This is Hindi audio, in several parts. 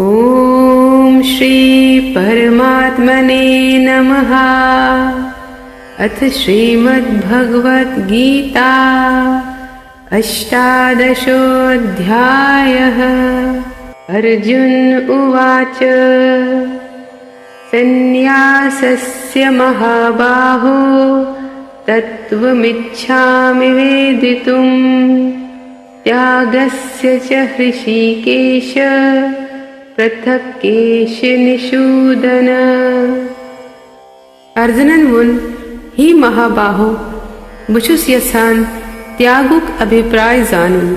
ॐ श्री परमात्मने नमः। अथ श्रीमद्भगवद्गीता अष्टादशोऽध्यायः। अर्जुन उवाच सन्न्यासस्य महाबाहो तत्त्वमिच्छामि वेदितुम् त्यागस्य च हृषीकेश पृथक् केशिनिषूदन। अर्जुनन वोन ही महाबाहो बुछुस यसान त्यागुक अभिप्राय जानून।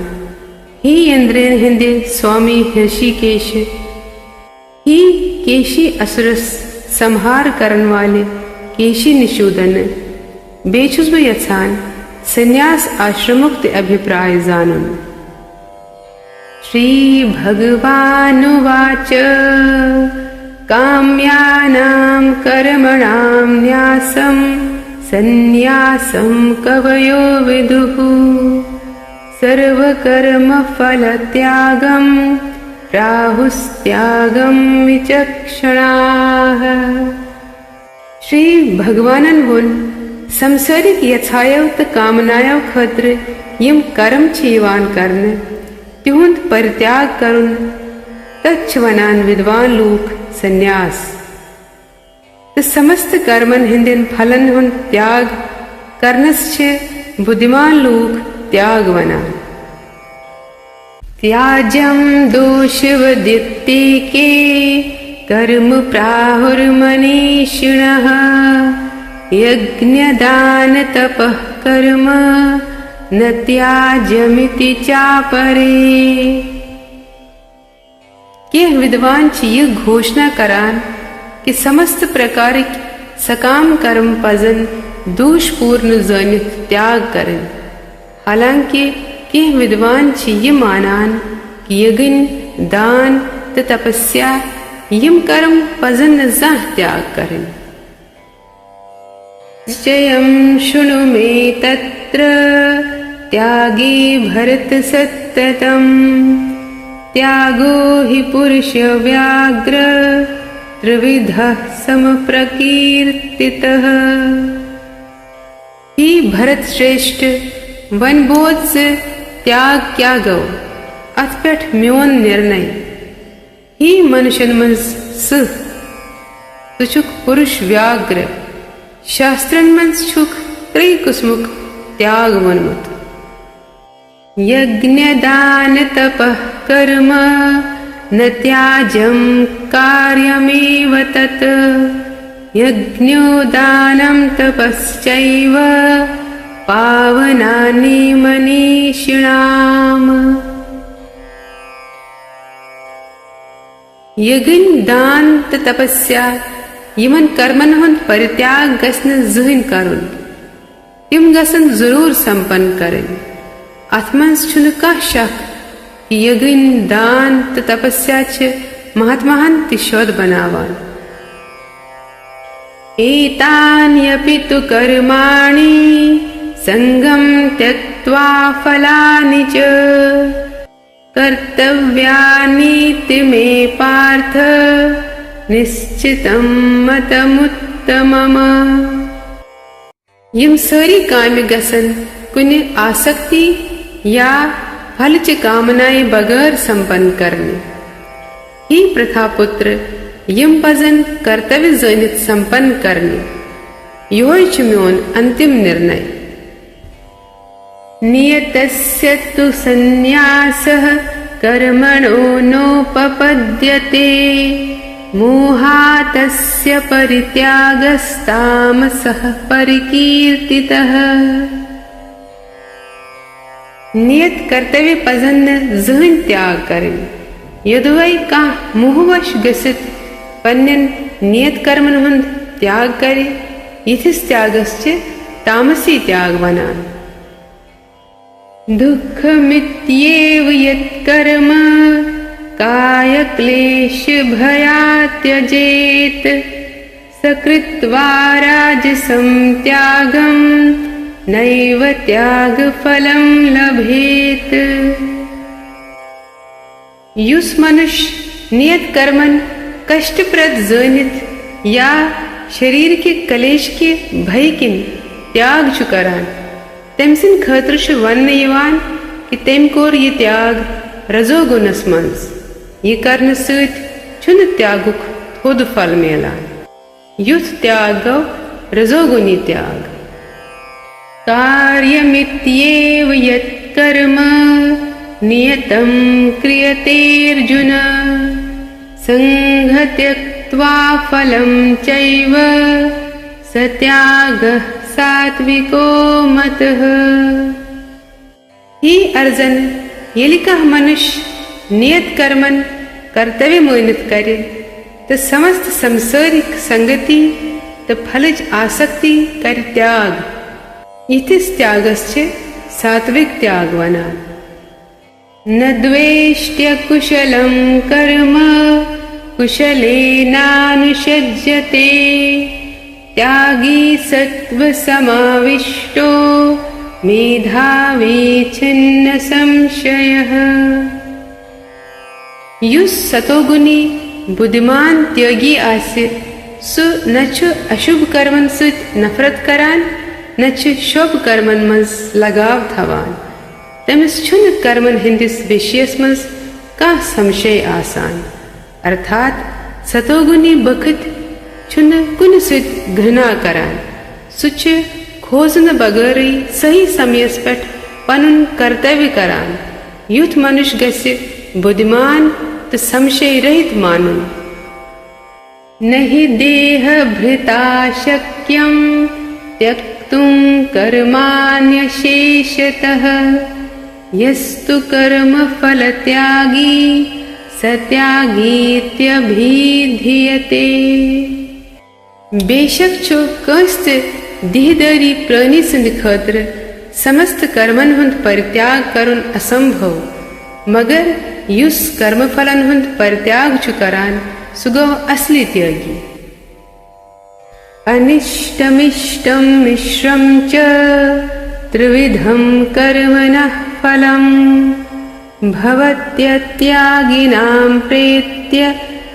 ही इंद्रेन हिंदे स्वामी हृषिकेश ही केशी असुरस संहार करन वाले केशी निषूदन बेचुस ब यसान संन्यास आश्रमुक्त अभिप्राय जानून। श्री भगवानुवाच काम्यानां कर्मणां न्यासं सन्न्यासं कवयो विदुः सर्वकर्मफलत्यागं प्राहुस्त्यागं विचक्षणाः। श्री भगवानन वोन संसारिक यथायव त कामनायव खत्र यम कर्म छीवान करन तिहुंद परित्याग करुन तच्छ वनान विद्वान लोक संन्यास। त समस्त कर्मन हिंदिन फलन हुन त्याग करनश्च बुद्धिमान लोक त्याग वना। त्याज्यम दोषवदित्तिके कर्म प्राहुर्मनीषिणः यज्ञदान तपः कर्म न त्याज्यमिति चापरे। के विद्वान ची यह घोषणा करान कि समस्त प्रकार सकाम कर्म पजन दोषपूर्ण जनित त्याग करें। हालांकि के विद्वान ची यह मानान कि यज्ञ दान तपस्या यम कर्म पजन न जाह त्याग करें। निश्चयं शृणु मे तत्र त्यागी भरत सत्ततम् त्यागो हि पुरुष व्याघ्र त्रिविधः समप्रकीर्तितः। ही भरत श्रेष्ठ वनबोध से त्याग क्या गो अथपेठ म्योन निर्णय। ही मनुष्यन मन सुख तुचुक पुरुष व्याघ्र शास्त्रन मन छुक त्रय कुसमुक त्याग वनमुत। यज्ञ दान तपः कर्म न त्याज्यं कार्यमेव तत् यज्ञो दानं तपश्चैव पावनानि मनीषिणाम्। यज्ञ दान तपस्या यमन कर्मन हुन परित्याग गसन जुहिन करुन तिम गसन जरूर संपन्न करें। अथमंस छुन का शक कि यज्ञ दान तपस्या छ महात्माहन तिशोद बनावान। एतान्यपि तु कर्माणि संगं त्यक्त्वा फलानि च कर्तव्यानीति मे पार्थ निश्चितं मतमुत्तमम्। यम सारी काम्य गसन कुने आसक्ति या फलच कामनाएं बगैर संपन्न करने। ही प्रथा पुत्र यम पजन कर्तव्य जनित संपन्न करने योच म्योन अंतिम निर्णय। नियतस्य तु संन्यासः कर्मणो नोपपद्यते मोहातस्य परित्यागस्तामसः परिकीर्तितः। नियत कर्तव्य पजन जहन त्याग करें। यदुवै का मोहवश गसित पन्यन नियत कर्मन हुन त्याग करे इथिस त्यागश्च तामसी त्याग वनान। दुःखमित्येव यत्कर्म कायक्लेश भयात् त्यजेत् सकृत्वा राजसं त्यागं नैव त्यागफलं लभेत। युस मनुष्य नियत कर्मन कष्टप्रद जानित या शरीर के कलेश के भय किन त्याग छु करान तम सिन खतर छु वन यवान कि तम कोर ये त्याग रजोगुणस मंज ये करने सत छुन त्यागुक थोद फल मिलान युथ त्याग गो रजोगुणी त्याग कार्यमित्येव यत्कर्म नियतं क्रियतेऽर्जुन संघत्यक्त्वा फलं चैव स त्यागः सात्विको मतः। ही अर्जुन यदि कह मनुष्य नियत कर्मन कर्तव्य मानित करे तो समस्त संसारिक संगति तो फलज आसक्ति कर त्याग इतिस त्यागस्य सात्विक त्याग वना न द्वेष्ट्य कुशलं कर्म कुशलेनानुषज्यते त्यागी सत्व समाविष्टो मेधावी छिन्न संशयः। युस सतोगुणी बुद्धिमान त्यागी आसे सु न छु अशुभ कर्मन सुत नफरत करान न छु शुभ कर्मन मज लगाव थवान तमिस छुन कर्मन हिंदिस विषयस मज का संशय आसान अर्थात सतोगुणी बखत छुन कुन सुत घृणा करान सुच खोजन बगैर सही समयस पेट पनुन कर्तव्य करान युथ मनुष्य गस्य बुद्धिमान तो संशय रहित मानुन नहि देह भृता शक्यं त्यक्तुं कर्माण्यशेषतः यस्तु कर्म फल त्यागी स त्यागीत्यभिधीयते। बेशक छो कस्त देहदारी प्राणी सिंध खतर समस्त कर्मन हुंद परित्याग करुन असंभव मगर युस कर्म फलन हुंद परित्याग छु करान सुगो असली त्यागी। अनिष्टमिष्टं मिश्रं च त्रिविधं कर्मणः फलम् भवत्यत्यागिनां प्रेत्य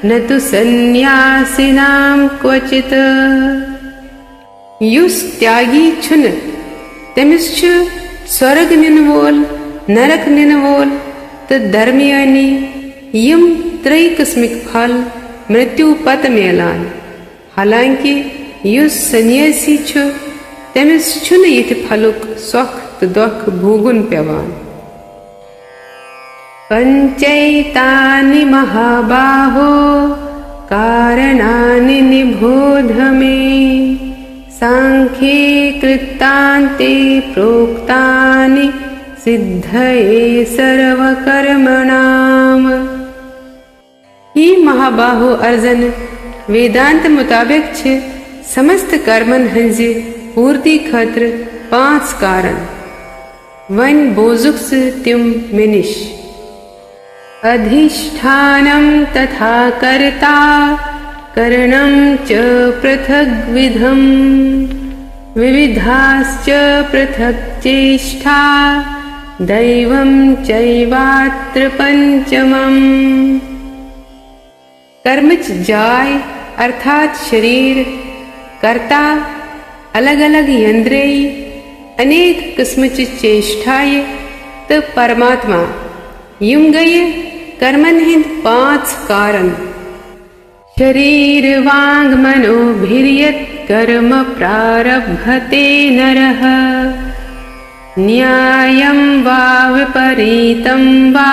न तु सन्न्यासिनां क्वचित्। युस त्यागी छुन तमिस छु स्वर्ग निन वोल नरक निन वोल तो दरमियानी यम त्रय किस्मिक फल मृत्यु पत मिलान हालांकि युस सन्यासी छु तमिस छुन यथ फलुक सुख तो दुख भोगुन पेवान। पंचैतानि महाबाहो कारणानि निबोध मे सांख्ये कृतान्ते प्रोक्तानि सिद्धये सर्वकर्मणाम। ही महाबाहो अर्जुन वेदांत मुताबिक छे समस्त कर्मन हंजे पूर्ति खतर 5 कारण वन बोजुक से तिम मिनिश अधिष्ठानं तथा कर्ता करणं च पृथग्विधम् विविधाश्च पृथक् चेष्टा दैवं चैवात्र पंचमम्। कर्मच जाय अर्थात शरीर कर्ता अलग अलग यंत्रेय अनेक किस्मच चेष्टाए तो परमात्मा युम गए कर्मन हिंद 5 कारण शरीर वांग मनोभिर्यत् कर्म प्रारभते नरः न्यायं वा विपरीतं वा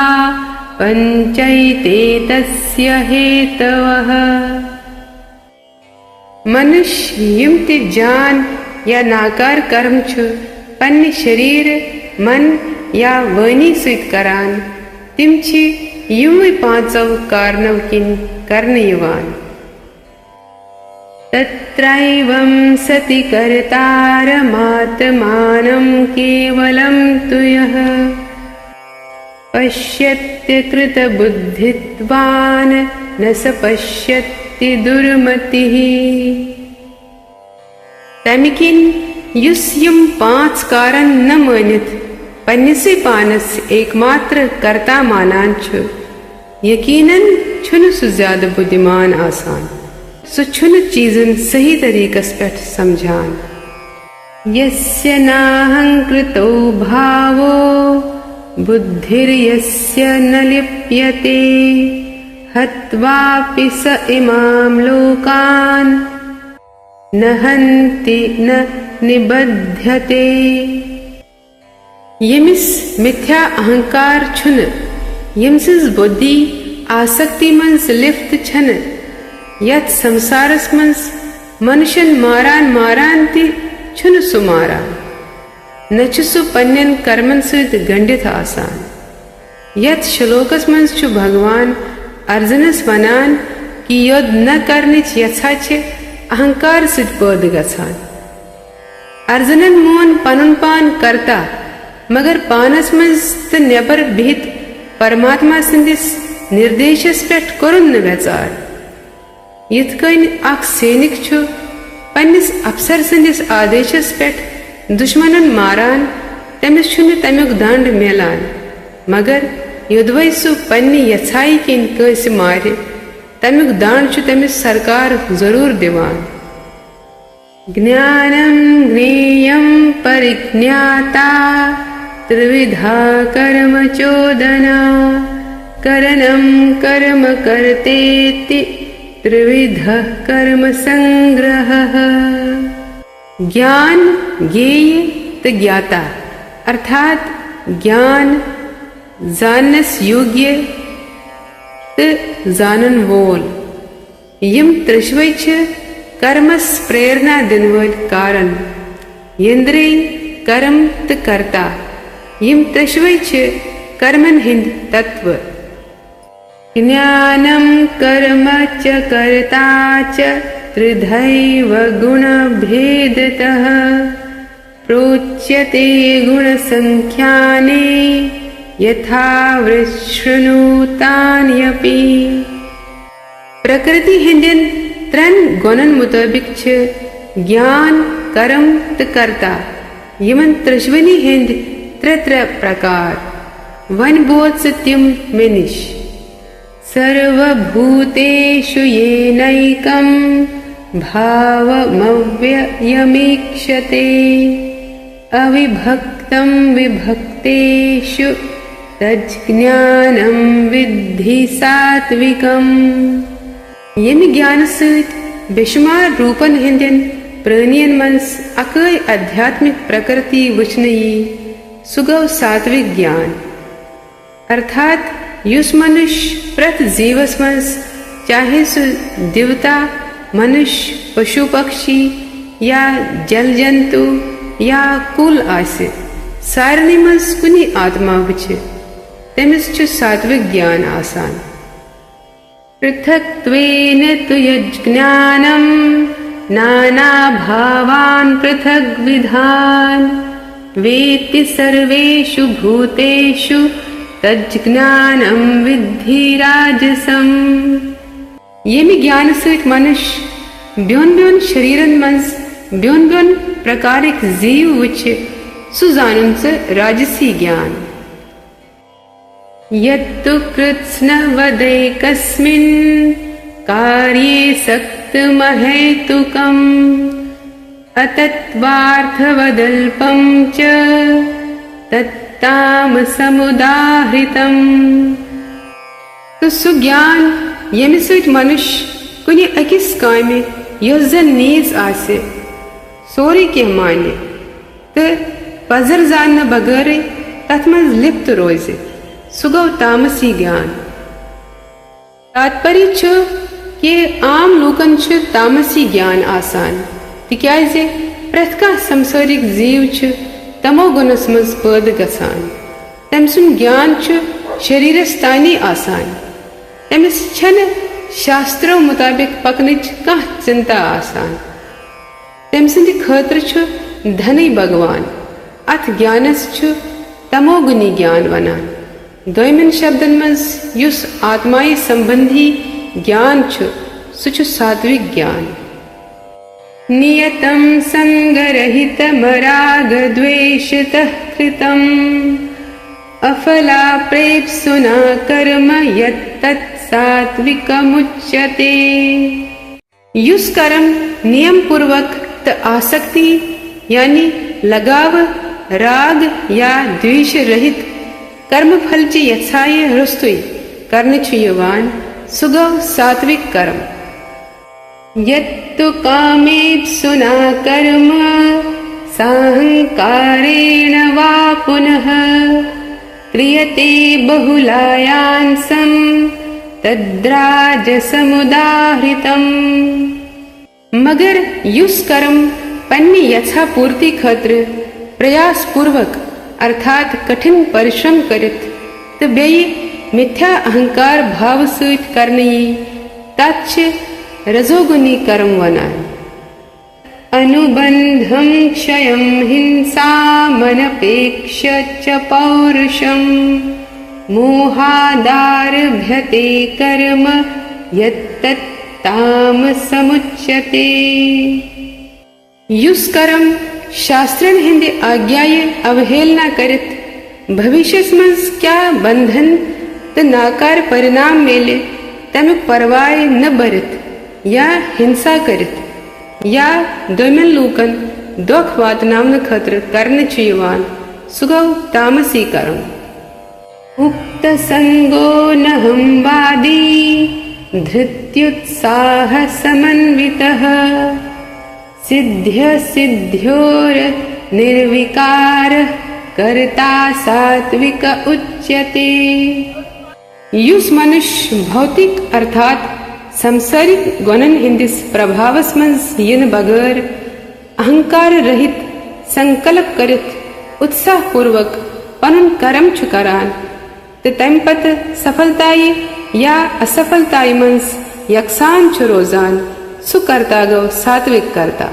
पंचैते तस्य हेतवः। मनुष्य युमति जान या नाकार कर्म छु पन्ने शरीर मन या वाणी सुत करान तिमछि युमि 5 कारणव किन कर्णयवान। तत्रैवं सति कर्तारमात्मानं केवलं तु यः पश्यत्य कृतबुद्धित्वान् न स पश्यति दुर्मतिः। तमिकिन युस युम 5 कारण न मानित पन्निसे पानस एकमात्र कर्ता मानान छु यकीनन छुन सु ज्यादा बुद्धिमान आसान सु छुन चीजन सही तरीकस पे समझान। यस्य नाहंकृतो भावो बुद्धिर्यस्य न लिप्यते हत्वापि स इमाम लोकान न हन्ति न निबध्यते। यमिस मिथ्या अहंकार छुन यमसिस बुद्धि आसक्ति मंस लिप्त छन यत संसारस मंस मनुष्यन मारान मारान ति छुन सुमारा न सु पन्यन कर्मन सहित गंडित आसान। यत श्लोकस मंस छु भगवान अर्जुनस वनान कि योद न करनिच यछा छे अहंकार सहित पद गछान। अर्जुनन मोन पनुन पान करता मगर पानस मंज त नेबर बिहित परमात्मा सिंदिस निर्देशस पेठ कोरुन न वेचार। यिथ कन अख सैनिक छु पन्निस अफसर सिंदिस आदेशस पेठ दुश्मनन मारान तमिस छु न तमिक दंड मिलान मगर युद्धवै सु पन्नि यछाई किन कैसे मारे तमिक दंड छु तमिस सरकार जरूर दिवान। ज्ञानम ज्ञेयम परिज्ञाता त्रिविधा कर्म चोदना करणम कर्म कर्तेति त्रिविधः कर्म संग्रह। ज्ञान ज्ञेय त ज्ञाता अर्थात ज्ञान जानस योग्य त जानन वोल यम त्रिशवै छ कर्मस प्रेरणा दिन वल कारण यंद्रे कर्म त कर्ता यम त्रिशवै छ कर्मन हिंद तत्व। ज्ञानम कर्म च कर्ता च त्रिधैव गुण भेदतः प्रोच्यते गुण संख्याने यथा वृषृणुतान्यपि। प्रकृति हिंदन त्रन गुणन मुताबिक छ ज्ञान कर्म त कर्ता यमन त्रिशवनी हिंद त्रे प्रकार वन बोध तिम मेनिश। सर्वभूतेषु येनैकं भावमव्ययमीक्षते अविभक्तं विभक्तेषु तज्ज्ञानं विद्धि सात्विकम्। यमि ज्ञान सहित बेशुमार रूपन हिंदन प्राणियन मंस अकय आध्यात्मिक प्रकृति वचनयी सुगव सात्विक ज्ञान अर्थात युस मनुष्य प्रत जीवस मंस चाहे सु देवता मनुष्य पशु पक्षी या जल जंतु या कुल आसे सारनी मंस कुनी आत्मा वचे तमिस छु सात्विक ज्ञान आसान। पृथक्त्वेन तु यज्ञानं नाना भावान् पृथग्विधान् वेत्ति सर्वेषु भूतेषु तज्ज्ञानं विद्धि राजसम्। यमि ज्ञान सहित मनुष्य ब्योन ब्योन शरीरन मंस ब्योन ब्योन प्रकारिक जीव वचे सुजानुन से राजसी ज्ञान। यत्तु कृत्स्नवदैकस्मिन् कार्ये सक्तमहेतुकम् अतत्वार्थवदल्पं च तत्तामसमुदाहृतम्। तो सुज्ञान यमि सहित मनुष्य कुनि अकिस कामे योस जन नीज आसे सोरे के माने तो पजर जानने बगैर तथ मज लिप्त रोजे सुगव तामसी ज्ञान। तात्पर्य छु कि आम लोकन छु तामसी ज्ञान आसान तिक्याजे प्रथ कह संसारिक जीव छु तमो गुणस मज पद गसान तम सुन ज्ञान छु शरीरस तानी आसान तमिस छन शास्त्रों मुताबिक पकनिच कह चिंता आसान तम सिंध खतर छु धनी भगवान अथ ज्ञानस छु तमोगुनी ज्ञान वनान। दोयमन शब्दन मज युस आत्माई संबंधी ज्ञान छु सुछु सात्विक ज्ञान। नियतं संगरहितमराग द्वेषतः कृतम् अफलाप्रेप्सुना कर्म यत्तत् सात्विकमुच्यते। युस कर्म नियम पूर्वक त आसक्ति यानी लगाव, राग या द्वेष रहित कर्म फल ची यथाय रस्तुई करने युवान सुगव सात्विक कर्म। यत्तु कामेप्सु न कर्म साहंकारेण वा पुनः क्रियते बहुलायांसं तद्राजसमुदाहृतम्। मगर युस कर्म पन्नी यथा पूर्ति खत्र प्रयास पूर्वक अर्थात कठिन परिश्रम करित तो बेई मिथ्या अहंकार भाव सूत करने तच्छ रजोगुनी कर्म वना। अनुबंधं क्षयं हिंसामनपेक्ष च पौरुषं मोहादारभ्यते कर्म यत्तत्तामसमुच्यते। युस कर्म शास्त्रन हिंदी आज्ञाए अवहेलना करित भविष्य में क्या बंधन त नाकार परिणाम मेले तम परवाय न बरित या हिंसा करित या दोमन लूकन दुख वातनावन खतर करने युवान सुगव तामसी कर्म। उक्त संगो नहं वादी धृत्युत्साह समन्वितः सिद्ध्य सिद्ध्योर निर्विकार कर्ता सात्विक उच्यते। युस मनुष्य भौतिक अर्थात संसारिक गुणन हिंदिस प्रभावस मंस यन बगर अहंकार रहित संकल्प करित उत्साह पूर्वक पनुन कर्म छुकरान ते तमपत सफलताई या असफलताई मंस यकसान छु रोजान सुकर्ता गौ सात्विक करता।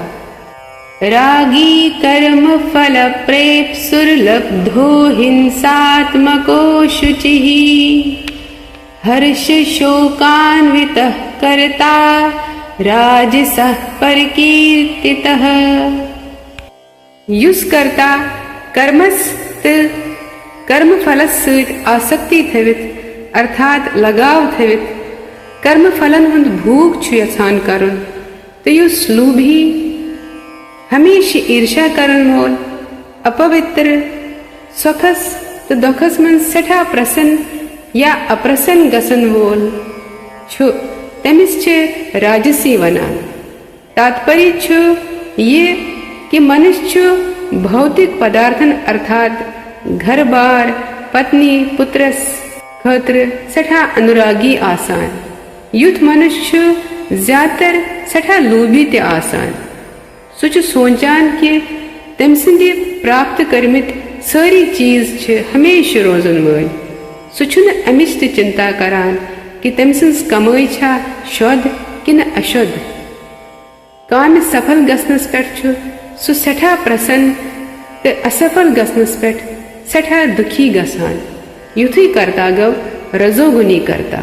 रागी कर्म फल प्रेप्सुर्लब्धो हिंसात्मको शुचिः हर्ष शोकान्वितः कर्ता राजसः परिकीर्तितः। युस कर्ता कर्मस्त कर्म फलस आसक्ति थवित अर्थात लगाव थवित कर्म फलन हुंद भूख छु यथान करुन तो युस लूभी हमेशा ईर्षा करन मोल अपवित्र सुखस तो दुखस मन सठा प्रसन्न या अप्रसन्न गसन वोल छु तमिस छे राजसी वनान। तात्पर्य छु ये कि मनुष्य भौतिक पदार्थन अर्थात घर बार पत्नी पुत्रस खत्र सठा अनुरागी आसान। युथ मनुष्य ज्यादातर सठा लोभी ते आसान। सुच सोचान कि तम सिंदे प्राप्त करमित सारी चीज छे हमेशा रोजन वल। सुन अमिश ते चिंता करान कि तम सिंस कमाई छा शुद्ध कि न अशुद्ध। काम सफल गसनस पेट छु सु सठा प्रसन्न ते असफल गसनस पेट सठा दुखी गसान। युथी करता गव रजोगुनी करता।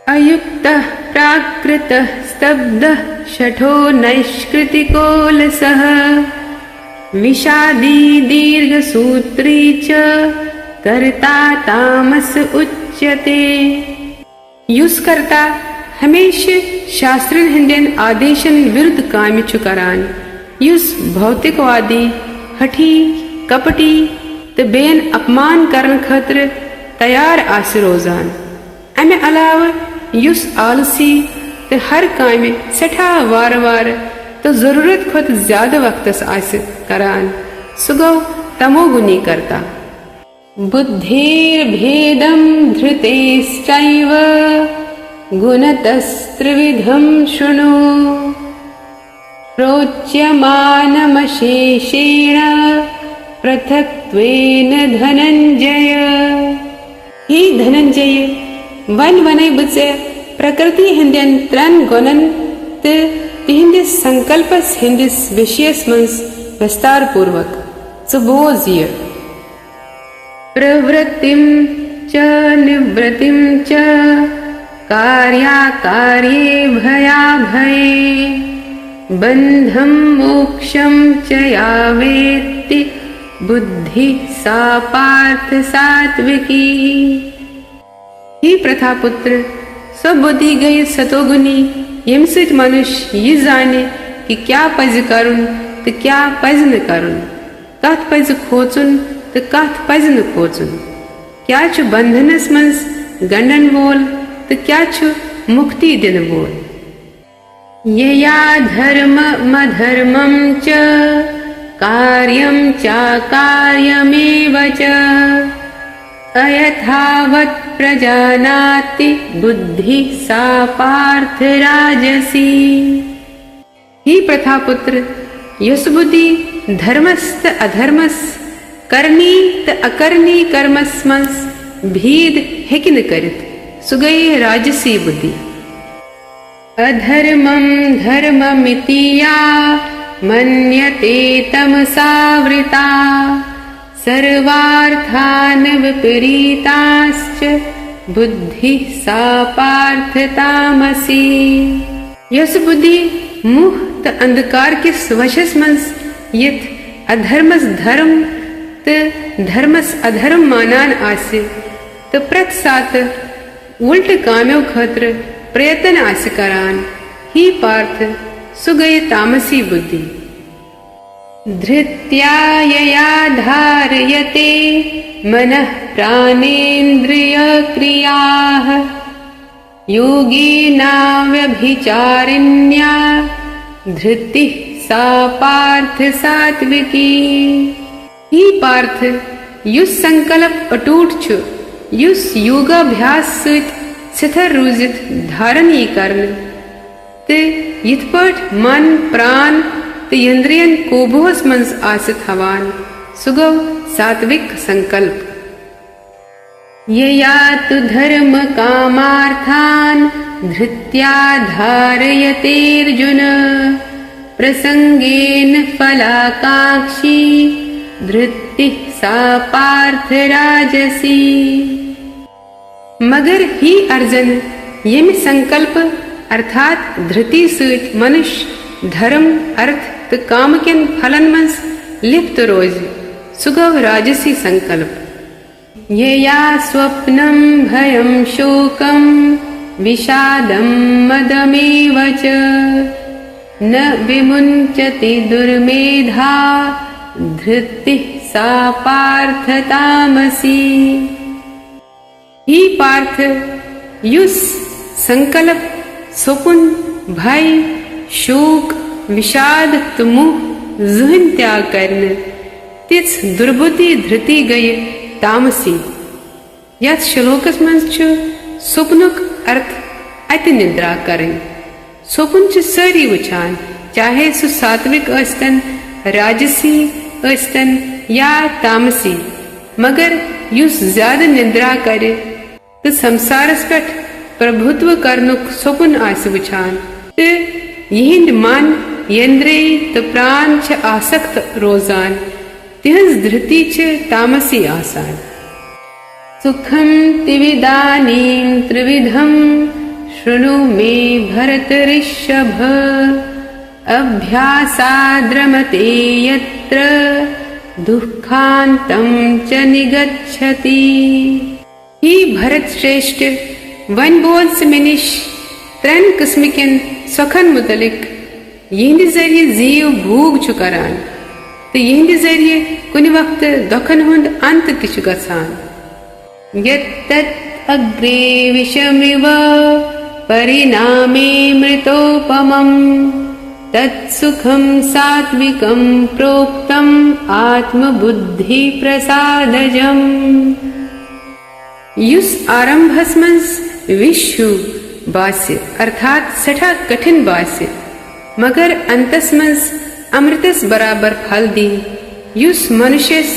अयुक्तः प्राकृतः स्तब्धः शठो नैष्कृतिकोलसः विषादी दीर्घसूत्री च कर्ता तामस उच्यते। युस करता हमेशा शास्त्रन हिंदन आदेशन विरुद्ध काम छु करान। युस भौतिकवादी हठी कपटी ते बेन अपमान करन खतर तैयार आस रोजान। अमे अलावा युस आलसी ते हर काम सठा वार वार तो जरूरत खुद ज्यादा वक्तस आस करान सुगव तमोगुनी करता। बुद्धेर्भेदं धृतेश्चैव गुणतस्त्रिविधं शृणु प्रोच्यमानमशेषेण पृथक्त्वेन धनंजय। ही धनंजय वन वने बुचे प्रकृति हिंदन त्रन गुणन ते हिंदिस संकल्पस हिंदिस विषयस मंस विस्तार पूर्वक सुबोजिय। प्रवृत्तिं च निवृत्तिं च कार्याकार्ये भयाभये बंधं मोक्षं च या वेत्ति बुद्धि सा पार्थ सात्विकी। ही प्रथा पुत्र स्वबुद्धि गई सतोगुनी यम सत मनुष्य यह जाने कि क्या पज करुन तो क्या पज न करुन, कत पज खोचुन तो कत पज न खोचुन, क्या छु बंधनस मज गंडन वोल तो क्या छु मुक्ति दिन वोल। यया धर्म मधर्मं च कार्यं चाकार्यमेव च अयथावत् प्रजानाति बुद्धि सा पार्थ राजसी। ही प्रथा पुत्र यस बुद्धि धर्मस्त अधर्मस करनी त अकरनी कर्मस्मस भेद हेकिन करित सुगई राजसी बुद्धि। अधर्मं धर्ममिति या मन्यते तमसावृता सर्वार्थान् विपरीताश्च बुद्धि सा पार्थ तामसी। यस बुद्धि मुह त अंधकार के वशस मंस यथ अधर्मस धर्म त धर्मस अधर्म मानान आसे त प्रत सात उल्ट काम्यों खत्र प्रयत्न आस करान। ही पार्थ सुगय तामसी बुद्धि। धृत्या यया धारयते मनः प्राणेन्द्रिय क्रियाः योगेना व्यभिचारिण्या धृति सा पार्थ सात्विकी। ही पार्थ युस संकल्प अटूट छु युस योगाभ्यास सहित स्थिर रूजित धारण ये करन ते यथपट मन प्राण ते इंद्रियन कोबोस मंस आसित हवान सुगव सात्विक संकल्प। यया तु धर्म कामार्थान धृत्या धारयतेर्जुन प्रसंगेन फलाकांक्षी धृति सा पार्थ राजसी। मगर ही अर्जुन यम संकल्प अर्थात धृति सहित मनुष्य धर्म अर्थ तो काम के फलन मंस लिप्त रोज सुगव राजसी संकल्प। यया स्वप्नं भयं शोकं विषादं मदमेव च न विमुञ्चति दुर्मेधा धृति सा पार्थ तामसी। ही पार्थ युस संकल्प स्वप्न भय शोक विषाद तुमुह जहन त्याग करने तिस दुर्बुद्धि धृति गए तामसी। यथ श्लोकस मंज छु स्वप्नुक अर्थ अति निद्रा करें। स्वप्न छु सारी वुछान चाहे सु सात्विक अस्तन राजसी अस्तन या तामसी, मगर युस ज्यादा निद्रा करे तो संसारस पेट प्रभुत्व करनुक स्वप्न आस वुछान तो यहिंद मन यंद्रिय तो प्राण छ आसक्त रोजान तिहंस धृति छ तामसी आसान। सुखम त्रिविदानीं त्रिविधं शृणु मे भरत ऋषभ अभ्यासाद्रमते यत्र दुःखान्तं च निगच्छति। ही भरत श्रेष्ठ वन बोल से मनुष त्रन किस्म के सुखन मुतलिक यहिंद जरिए जीव भूग छु करान तो यहिंद जरिए कुछ वक्त दुखन हुंद अंत तिछु गसान। यत्तत् अग्रे विषमिव परिणामे मृतोपमम् तत्सुखं सात्विकं प्रोक्तम् आत्मबुद्धि प्रसादजम्। युस आरंभस मंस विश्व बास्य अर्थात सठा कठिन बास्य मगर अंतस मंस अमृतस बराबर फल दी युस मनुष्यस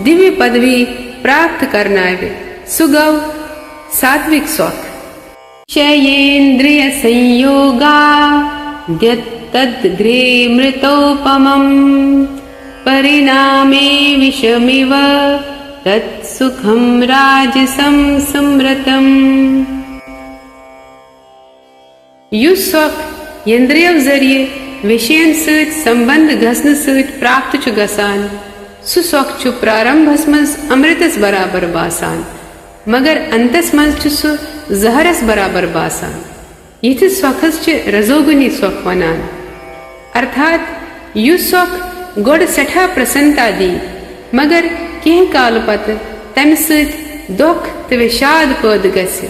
दिव्य पदवी प्राप्त करना है सुगव सात्विक शौक। शयेन्द्रिय संयोगा द्यत्तद्ग्रे मृतोपमम् परिणामे विषमिव तत्सुखं राजसं स्मृतम्। युस शौक इंद्रियों जरिए विषयन सहित संबंध घसन सहित प्राप्त छु गसान सु शौक छु प्रारंभस मंस अमृतस बराबर बासान मगर अंतस मज सु जहरस बराबर बासान। यह सोखस रजोगुनी सोख वनान, अर्थात युस सोख गोड़ सठा प्रसन्नता दी, मगर कह काल पत तम सत दुख तो विषाद पैद गसि,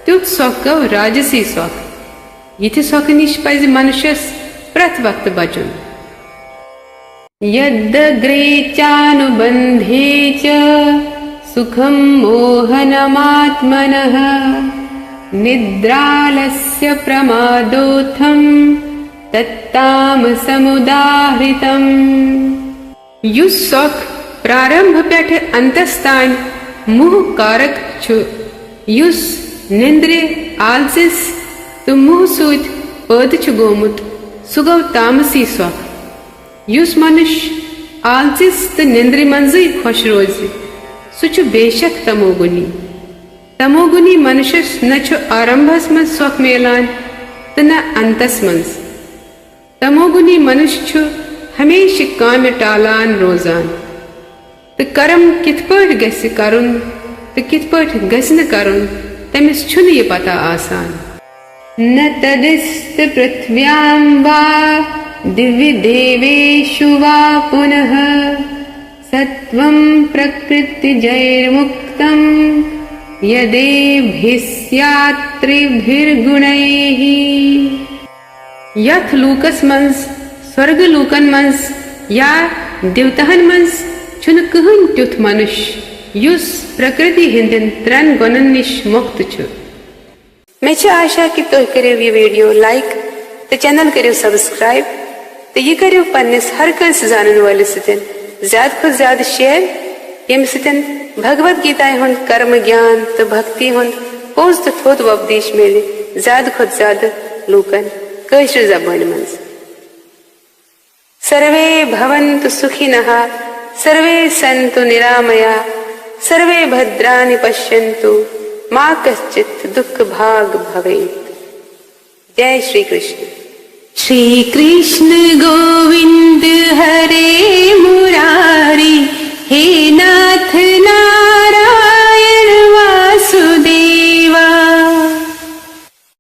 तुथ सोख गो राजसी सोख। यह सोख निश पज मनुष्यस प्रथ वक्त बचुन। यद्दग्रे चानुबंधे च सुखम मोहनमात्मनः निद्रालस्य प्रमादोत्थम तत्तामसमुदाहृतम्। युस सोख प्रारंभ पेठ अंतस्तान मुह कारक छु। युस निंद्रे आलसिस तो मुह सूत पैद छु गोमुत, सु गो तामसी सोख। युस मनुष्य आलसिस तो निंद्रि मंजी खुश रोज, सु छु बेशक तमोगुनी। तमोगुनी मनुष्य न छु आरंभस मज सोख मेलान तो न अंतस मज। तमोगुनी मनुष्य छु हमेशा काम टालान रोजान, तो कर्म कित पट गसि करुन तो कित पट गसि न करुन तमिस छुन ये पता आसान। न तदिस्त पृथ्व्यां वा दिव्य देवेषु वा पुनः सत्वं प्रकृतिजैर्मुक्तं यदेभिस्यात्रिभिर्गुणैः। यथ लूकस मंस स्वर्ग लूकन मंस या देवतहन मंस छुन कहन त्युथ मनुष्य युस प्रकृति हिंदन त्रन गुणन निश मुक्त छु। मैं आशा कि तुह करियो ये वीडियो लाइक तो चैनल करियो सब्सक्राइब तो ये करियो पन्निस हर कंस जानन वाले सतन ज्यादा खुद ज्यादा शेयर यम सतन भगवत गीता हुन कर्म ज्ञान तो भक्ति हुन पोज तो थोद उपदेश मेले ज्यादा खुद ज्यादा लूकन कश्र जबान मंज। सर्वे भवन्तु सुखिनः सर्वे सन्तु निरामया सर्वे भद्राणि पश्यन्तु मा कश्चित् दुःख भाग भवेत्। जय श्री कृष्ण। श्री कृष्ण गोविंद हरे मुरारी।